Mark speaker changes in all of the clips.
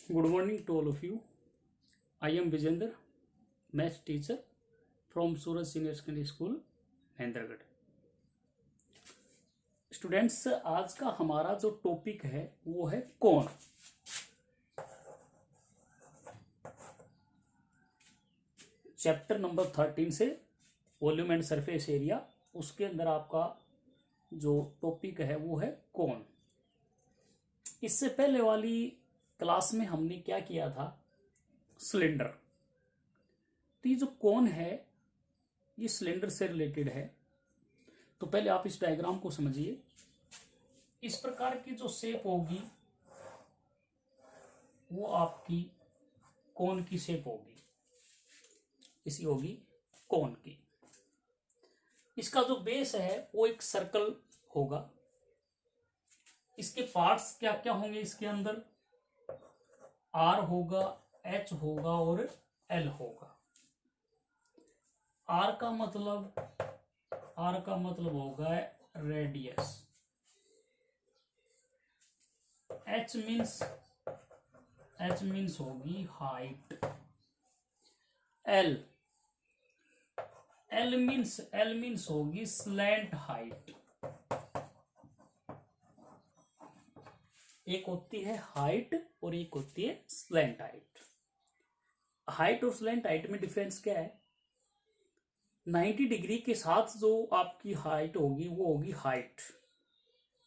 Speaker 1: Good morning to all of you. I am Vijender, math teacher from Suraj Senior Secondary School, Mahendragarh. Students, आज का हमारा जो topic है वो है कोण। चैप्टर नंबर 13 से वॉल्यूम एंड सरफेस एरिया, उसके अंदर आपका जो टॉपिक है वो है कोण। इससे पहले वाली क्लास में हमने क्या किया था, सिलेंडर। तो ये जो कोण है ये सिलेंडर से रिलेटेड है। तो पहले आप इस डायग्राम को समझिए। इस प्रकार की जो शेप होगी वो आपकी कोण की शेप होगी, इसी होगी कोण की। इसका जो बेस है वो एक सर्कल होगा। इसके पार्ट्स क्या क्या होंगे, इसके अंदर आर होगा, एच होगा और एल होगा। आर का मतलब होगा रेडियस। एच मीन्स होगी हाइट। एल मीन्स होगी स्लैंट हाइट। एक होती है हाइट और एक होती है स्लैंट हाइट। हाइट और स्लैंट हाइट में डिफरेंस क्या है? 90 डिग्री के साथ जो आपकी हाइट होगी वो होगी हाइट,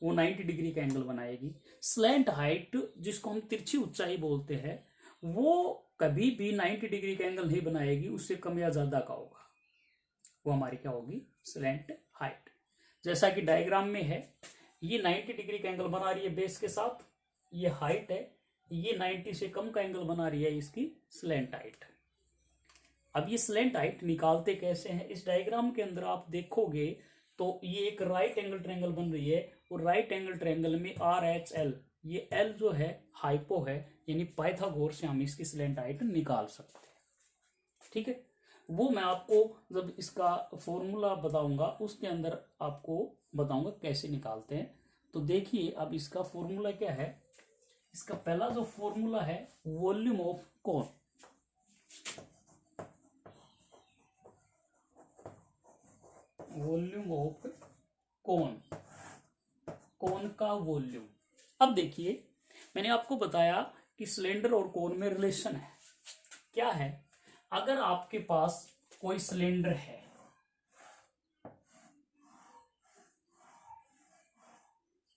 Speaker 1: वो 90 डिग्री का एंगल बनाएगी। स्लैंट हाइट, जिसको हम तिरछी ऊंचाई बोलते हैं, वो कभी भी 90 डिग्री का एंगल नहीं बनाएगी, उससे कम या ज्यादा का होगा, वो हमारी क्या होगी, स्लैंट हाइट। जैसा कि डायग्राम में है, ये 90 डिग्री का एंगल बना रही है बेस के साथ, ये हाइट है। ये 90 से कम का एंगल बना रही है इसकी स्लैंट हाइट। अब ये स्लैंट हाइट निकालते कैसे हैं, इस डायग्राम के अंदर आप देखोगे तो ये एक राइट एंगल ट्रायंगल बन रही है, और राइट एंगल ट्रायंगल में आर एच एल, ये एल जो है हाइपो है, यानी पाइथागोरस से हम इसकी स्लैंट हाइट निकाल सकते हैं। ठीक है, वो मैं आपको जब इसका फॉर्मूला बताऊंगा उसके अंदर आपको बताऊंगा कैसे निकालते हैं। तो देखिए, अब इसका फॉर्मूला क्या है। इसका पहला जो फॉर्मूला है वॉल्यूम ऑफ कोण। वॉल्यूम ऑफ कोण, कोण का वॉल्यूम। अब देखिए, मैंने आपको बताया कि सिलेंडर और कोण में रिलेशन है। क्या है? अगर आपके पास कोई सिलेंडर है,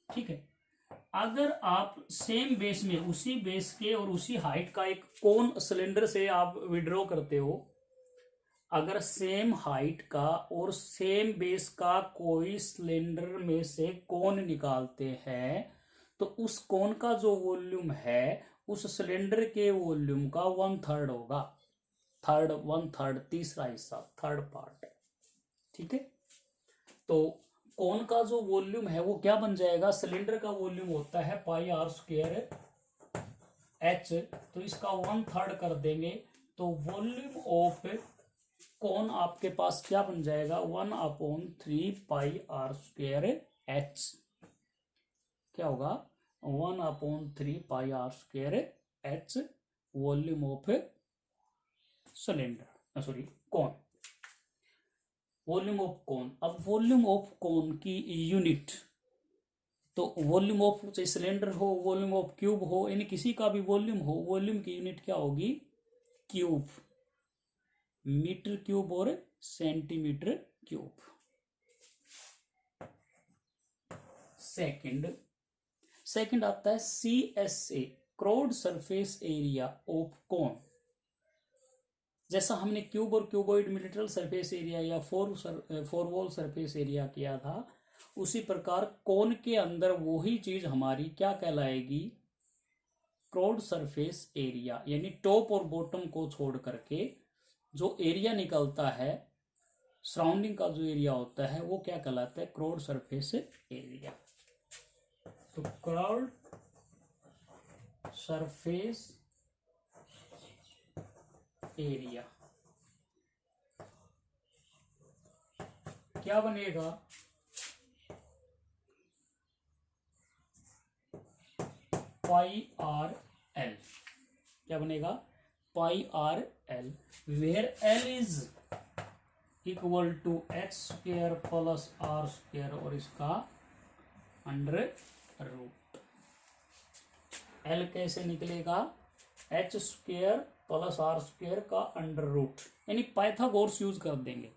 Speaker 1: ठीक है, अगर आप सेम बेस में, उसी बेस के और उसी हाइट का एक कोण सिलेंडर से आप विड्रॉ करते हो, अगर सेम हाइट का और सेम बेस का कोई सिलेंडर में से कोण निकालते हैं, तो उस कोण का जो वॉल्यूम है उस सिलेंडर के वॉल्यूम का 1/3 होगा। 1/3, तीसरा हिस्सा, थर्ड पार्ट। ठीक है, तो कोण का जो वॉल्यूम है वो क्या बन जाएगा, सिलेंडर का वॉल्यूम होता है पाई आर स्क्वायर एच, तो इसका 1/3 कर देंगे, तो वॉल्यूम ऑफ कोण आपके पास क्या बन जाएगा, 1/3 पाई आर स्क्वायर एच। क्या होगा, 1/3 pi R square H, volume of cylinder, sorry cone, volume of cone. अब वॉल्यूम ऑफ कोण की यूनिट, तो वॉल्यूम ऑफ, चाहे सिलेंडर हो, वॉल्यूम ऑफ क्यूब हो, यानी किसी का भी वॉल्यूम हो, वॉल्यूम की यूनिट क्या होगी, क्यूब, मीटर क्यूब और सेंटीमीटर क्यूब। सेकंड आता है CSA, crossed surface area of कोण। जैसा हमने क्यूब और क्यूबॉइड में लिटरल सरफेस एरिया या फोर वॉल सरफेस एरिया किया था, उसी प्रकार कोण के अंदर वही चीज हमारी क्या कहलाएगी, क्रॉस्ड सरफेस एरिया, यानी टॉप और बॉटम को छोड़ करके जो एरिया निकलता है, सराउंडिंग का जो एरिया होता है वो क्या कहलाता है, क्रॉस्ड सरफेस एरिया। तो क्रॉस्ड सरफेस एरिया क्या बनेगा, पाई आर एल। क्या बनेगा, pi R L, where L is equal to H square plus R square और इसका अंडर रूट। एल कैसे निकलेगा, H square plus R square का अंडर रूट, यानी पाइथागोरस यूज कर देंगे।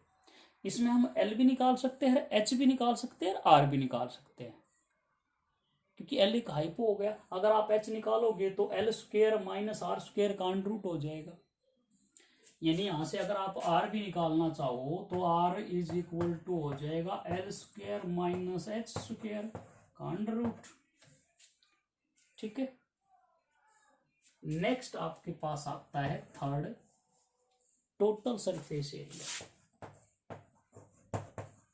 Speaker 1: इसमें हम एल भी निकाल सकते हैं, एच भी निकाल सकते हैं, आर भी निकाल सकते हैं, क्योंकि एल एक हाइपो हो गया। अगर आप एच निकालोगे तो L square minus R square का अंडर रूट हो जाएगा, यानी यहां से अगर आप आर भी निकालना चाहो तो आर इज इक्वल टू हो जाएगा L square minus H square का अंडर रूट। ठीक है, नेक्स्ट आपके पास आता है third, total surface area.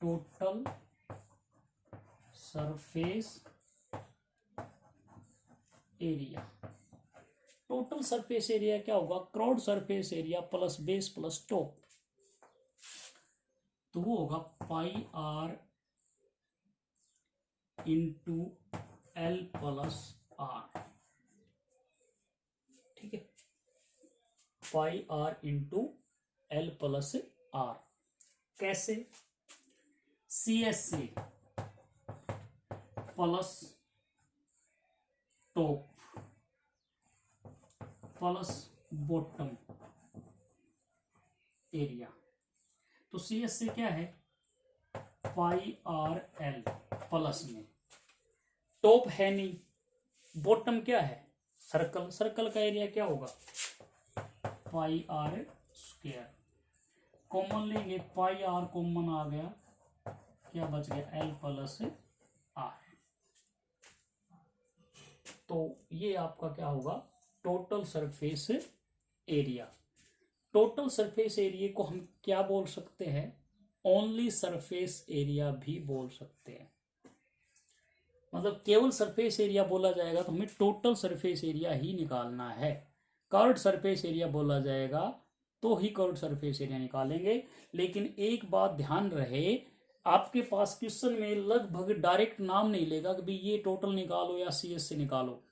Speaker 1: Total surface area, total surface area क्या होगा, curved surface area plus base plus top, तो वो होगा pi R into L plus R. ठीक है, pi R into L plus R. कैसे, C S C plus top plus bottom area, तो C S C क्या है, पाई आर एल प्लस में, टॉप है नहीं, बॉटम क्या है, सर्कल, सर्कल का एरिया क्या होगा, पाई आर स्क्वायर, कॉमन लेंगे, पाई आर कॉमन आ गया, क्या बच गया, एल प्लस आर। तो ये आपका क्या होगा, total surface area. Total surface area को हम क्या बोल सकते हैं, ओनली सरफेस एरिया भी बोल सकते हैं। मतलब केवल सरफेस एरिया बोला जाएगा तो हमें टोटल सरफेस एरिया ही निकालना है। कर्व्ड सरफेस एरिया बोला जाएगा तो ही कर्व्ड सरफेस एरिया निकालेंगे। लेकिन एक बात ध्यान रहे, आपके पास क्वेश्चन में लगभग डायरेक्ट नाम नहीं लेगा कि भाई ये टोटल निकालो या सीएस से निकालो।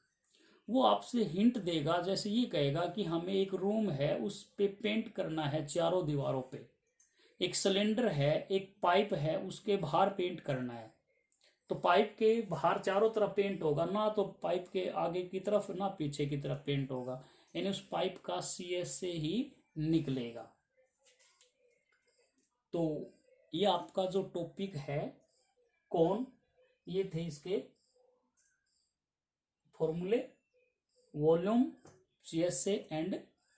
Speaker 1: वो आपसे हिंट देगा, जैसे ये कहेगा कि हमें एक रूम है उस पे पेंट करना है चारों दीवारों पे, एक सिलेंडर है, एक पाइप है, उसके बाहर पेंट करना है, तो पाइप के बाहर चारों तरफ पेंट होगा ना, तो पाइप के आगे की तरफ ना पीछे की तरफ पेंट होगा, यानी उस पाइप का सीएस से ही निकलेगा। तो ये आपका जो टॉपिक है कौन, ये थे इसके फॉर्मूले, volume, CSA and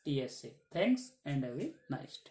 Speaker 1: TSA. Thanks and have a nice day.